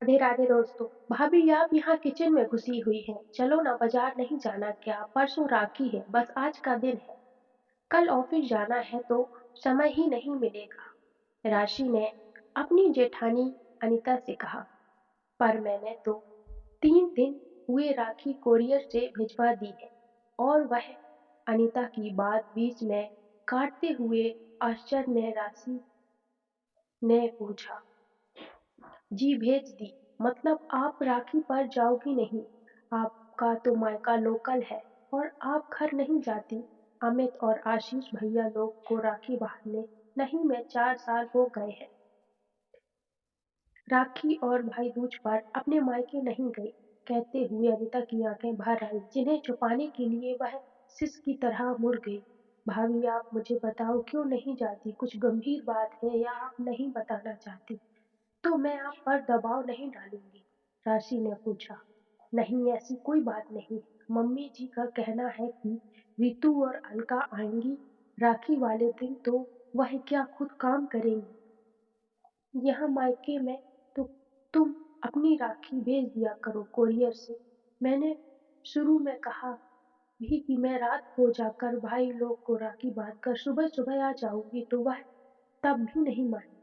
राधे राधे दोस्तों। भाभी आप यहाँ किचन में घुसी हुई हैं। चलो ना, बाजार नहीं जाना क्या? परसों राखी है, बस आज का दिन है। कल ऑफिस जाना है तो समय ही नहीं मिलेगा। राशि ने अपनी जेठानी अनीता से कहा। पर मैंने तो 3 दिन हुए राखी कोरियर से भिजवा दी है। और वह अनीता की बात बीच में काटते हुए आश्चर्य ने राशि ने पूछा। जी भेज दी। मतलब आप राखी पर जाओगी नहीं? आपका तो मायका लोकल है और आप घर नहीं जाती। अमित और आशीष भैया लोग को राखी बांधने नहीं में 4 साल हो गए हैं। राखी और भाई दूज पर अपने मायके नहीं गई, कहते हुए अनिता की आंखें भर आई, जिन्हें छुपाने के लिए वह सिस की तरह मुड़ गई। भाभी आप मुझे बताओ क्यों नहीं जाती? कुछ गंभीर बात है या आप नहीं बताना चाहती? तो मैं आप पर दबाव नहीं डालूंगी, राशि ने पूछा। नहीं, ऐसी कोई बात नहीं। मम्मी जी का कहना है कि रितु और अलका आएंगी राखी वाले दिन, तो वह क्या खुद काम करेंगी यहाँ मायके में? तो तुम अपनी राखी भेज दिया करो कोरियर से। मैंने शुरू में कहा भी कि मैं रात को जाकर भाई लोग को राखी बांधकर सुबह सुबह आ जाऊंगी, तो वह तब भी नहीं मानी।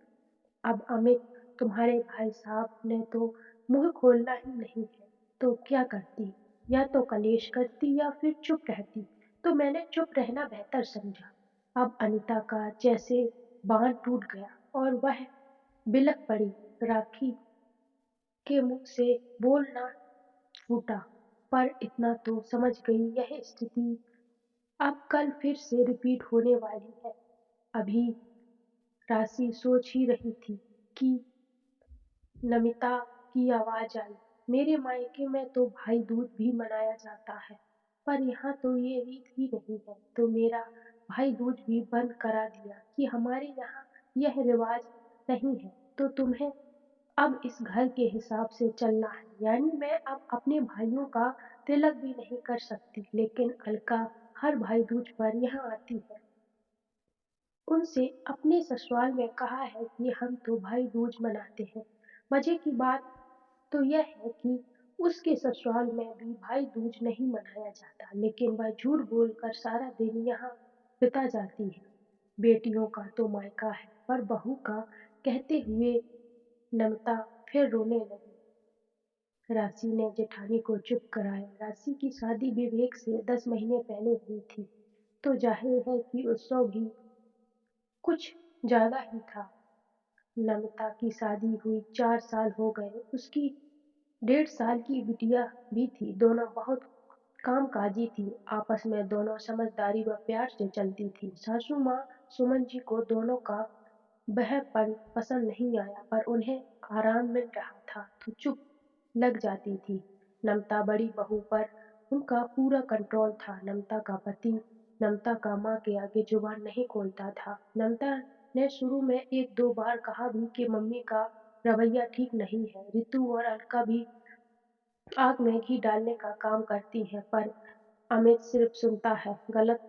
अब अमित, तुम्हारे भाई साहब ने तो मुंह खोलना ही नहीं है, तो क्या करती? या तो कलेश करती या फिर चुप रहती। तो मैंने चुप रहना बेहतर समझा। अब अनीता का जैसे बांध टूट गया और वह बिलख पड़ी। राखी के मुंह से बोलना फूटा, पर इतना तो समझ गई यह स्थिति अब कल फिर से रिपीट होने वाली है। अभी राशि सोच ही रही थी कि नमिता की आवाज आई। मेरे मायके में तो भाई दूज भी मनाया जाता है, पर यहाँ तो ये रीत ही नहीं है। तो मेरा भाई दूज भी बंद करा दिया कि हमारे यहाँ यह रिवाज नहीं है। तो तुम्हें अब इस घर के हिसाब से चलना है। यानी मैं अब अपने भाइयों का तिलक भी नहीं कर सकती। लेकिन अलका हर भाई दूज पर यहाँ आती है। उनसे अपने ससुराल में कहा है कि हम तो भाई दूज मनाते हैं। मजे की बात तो यह है कि उसके ससुराल में भी भाई दूज नहीं मनाया जाता, लेकिन वह झूठ बोलकर सारा दिन यहाँ बिता जाती है। बेटियों का तो मायका है, पर बहू का कहते हुए नमता फिर रोने लगी। राशि ने जेठानी को चुप कराया। राशि की शादी विवेक से 10 महीने पहले हुई थी, तो जाहिर है कि उत्सव भी कुछ ज्यादा ही था। नमिता की शादी हुई 4 साल हो गए। उसकी 1.5 साल की बिटिया भी थी। दोनों बहुत कामकाजी थी। आपस में दोनों समझदारी व प्यार से चलती थी। सासू माँ सुमन जी को दोनों का बहरपन पसंद नहीं आया, पर उन्हें आराम मिल रहा था तो चुप लग जाती थी। नमता बड़ी बहू पर उनका पूरा कंट्रोल था। नमता का पति नमता का माँ के आगे जुबान नहीं खोलता था। नमता ने शुरू में 1-2 बार कहा भी कि मम्मी का रवैया ठीक नहीं है। रितु और अलका भी आग में घी डालने का काम करती है, पर अमित सिर्फ सुनता है। गलत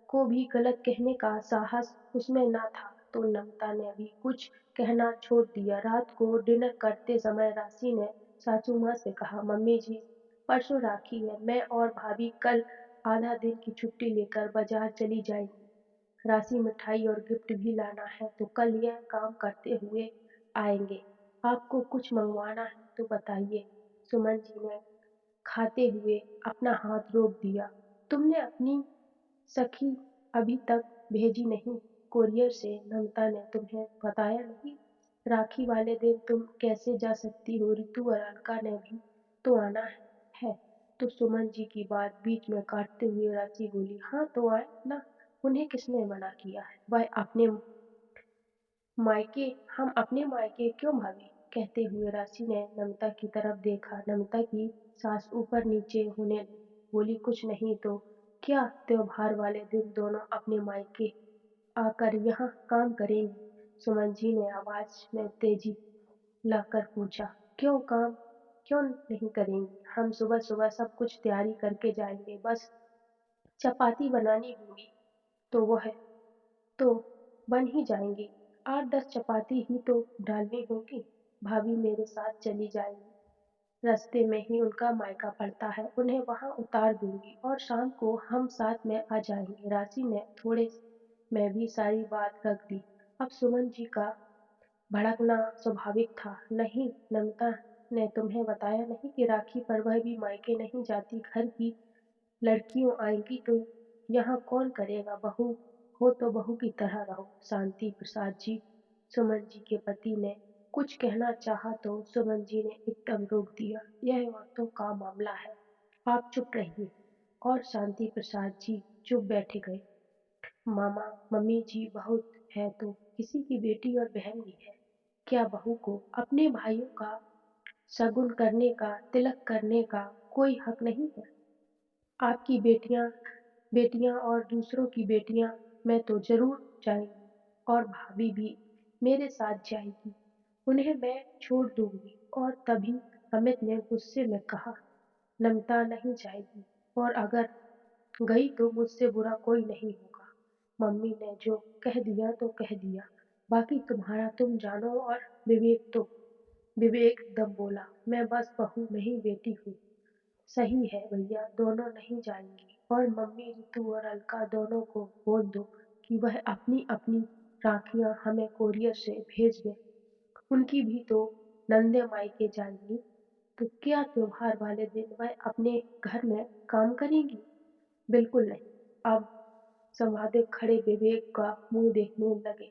को भी गलत कहने का साहस उसमें ना था, तो नमता ने भी कुछ कहना छोड़ दिया। रात को डिनर करते समय राशि ने सासू माँ से कहा, मम्मी जी, परसों राखी है। मैं और भाभी कल आधा दिन की छुट्टी लेकर बाजार चली जाएंगी। राशि मिठाई और गिफ्ट भी लाना है, तो कल यह काम करते हुए आएंगे। आपको कुछ मंगवाना है तो बताइए। सुमन जी ने खाते हुए अपना हाथ रोक दिया। तुमने अपनी सखी अभी तक भेजी नहीं कोरियर से? नमता ने तुम्हें बताया नहीं? राखी वाले दिन तुम कैसे जा सकती हो? रितु और अलका ने भी तो आना है। तो सुमन जी की बात बीच में काटते हुए रांची बोली, हाँ तो आए ना, उन्हें किसने मना किया है? वह अपने मायके, हम अपने मायके क्यों भाभी? कहते हुए राशि ने नमिता की तरफ देखा। नमिता की सांस ऊपर नीचे होने लगी। बोली, कुछ नहीं तो क्या त्योहार वाले दिन दोनों अपने मायके आकर यहाँ काम करेंगी? सुमन जी ने आवाज में तेजी लाकर पूछा। क्यों काम क्यों नहीं करेंगी? हम सुबह सुबह सब कुछ तैयारी करके जाएंगे। बस चपाती बनानी होगी तो वो है तो बन ही जाएंगी। 8-10 चपाती ही तो डालनी होगी। भाभी मेरे साथ चली जाएंगी। रास्ते में ही उनका मायका पड़ता है, उन्हें वहां उतार दूंगी और शाम को हम साथ में आ जाएंगे। राशि ने थोड़े में भी सारी बात रख दी। अब सुमन जी का भड़कना स्वाभाविक था। नहीं, नमिता ने तुम्हें बताया नहीं कि राखी पर वह भी मायके नहीं जाती? घर की लड़कियों आएंगी तो यहाँ कौन करेगा? बहू हो तो बहू की तरह रहो। शांति प्रसाद जी, सुमन जी के पति ने कुछ कहना चाहा तो सुमन जी ने एकदम रोक दिया। यह औरतों का मामला है, आप चुप रहिए। और शांति प्रसाद जी चुप बैठ गए। मामा मम्मी जी, बहुत है तो किसी की बेटी और बहन भी है। क्या बहू को अपने भाइयों का शगुन करने का, तिलक करने का कोई हक नहीं है? आपकी बेटियां बेटियां और दूसरों की बेटियां मैं तो जरूर जाएंगी, और भाभी भी मेरे साथ जाएगी। उन्हें मैं छोड़ दूंगी। और तभी अमित ने गुस्से में कहा, नमिता नहीं जाएगी, और अगर गई तो मुझसे बुरा कोई नहीं होगा। मम्मी ने जो कह दिया तो कह दिया, बाकी तुम्हारा तुम जानो। और विवेक दम बोला, मैं बस बहू नहीं बेटी हूँ। सही है भैया, दोनों नहीं जाएंगी। और मम्मी रितु और अलका दोनों को बोल दो कि वह अपनी अपनी राखियां हमें कोरियर से भेज दें। उनकी भी तो नंदे मायके जाएंगी, तो क्या त्योहार वाले दिन वह अपने घर में काम करेंगी? बिल्कुल नहीं। अब संवादक खड़े विवेक का मुंह देखने लगे।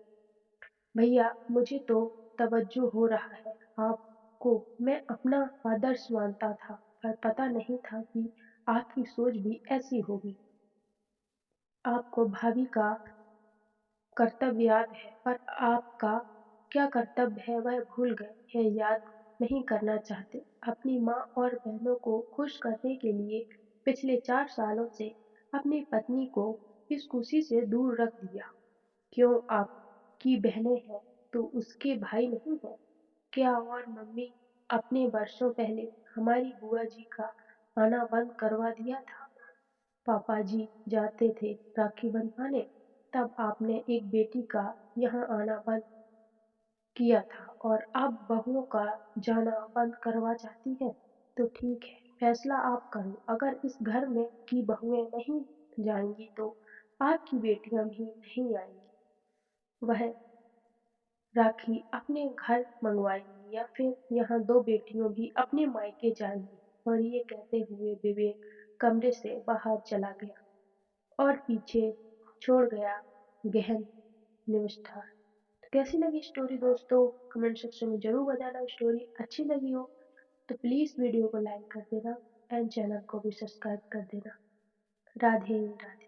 भैया, मुझे तो तवज्जो हो रहा है आपको। मैं अपना आदर्श मानता था, पर पता नहीं था कि आपकी सोच भी ऐसी होगी। आपको भाभी का कर्तव्य याद है, पर आपका क्या कर्तव्य है वह भूल गए हैं, याद नहीं करना चाहते। अपनी माँ और बहनों को खुश करने के लिए पिछले 4 सालों से अपनी पत्नी को इस खुशी से दूर रख दिया। क्यों, आपकी बहनें हैं तो उसके भाई नहीं हैं? क्या और मम्मी अपने वर्षों पहले हमारी बुआ जी का आना बंद करवा दिया था? पापा जी जाते थे राखी बंधवाने, तब आपने एक बेटी का यहाँ आना बंद किया था, और अब बहुओं का जाना बंद करवा चाहती है। तो ठीक है, फैसला आप करो। अगर इस घर में की बहुएं नहीं जाएंगी तो आपकी बेटियां भी नहीं आएंगी। वह राखी अपने घर मंगवाएंगी, या फिर यहाँ दो बेटियों भी अपने मायके जाएंगी। और ये कहते हुए विवेक कमरे से बाहर चला गया और पीछे छोड़ गया गहन निविष्ठा। तो कैसी लगी स्टोरी दोस्तों? कमेंट सेक्शन में जरूर बताना। स्टोरी अच्छी लगी हो तो प्लीज वीडियो को लाइक कर देना एंड चैनल को भी सब्सक्राइब कर देना। राधे राधे।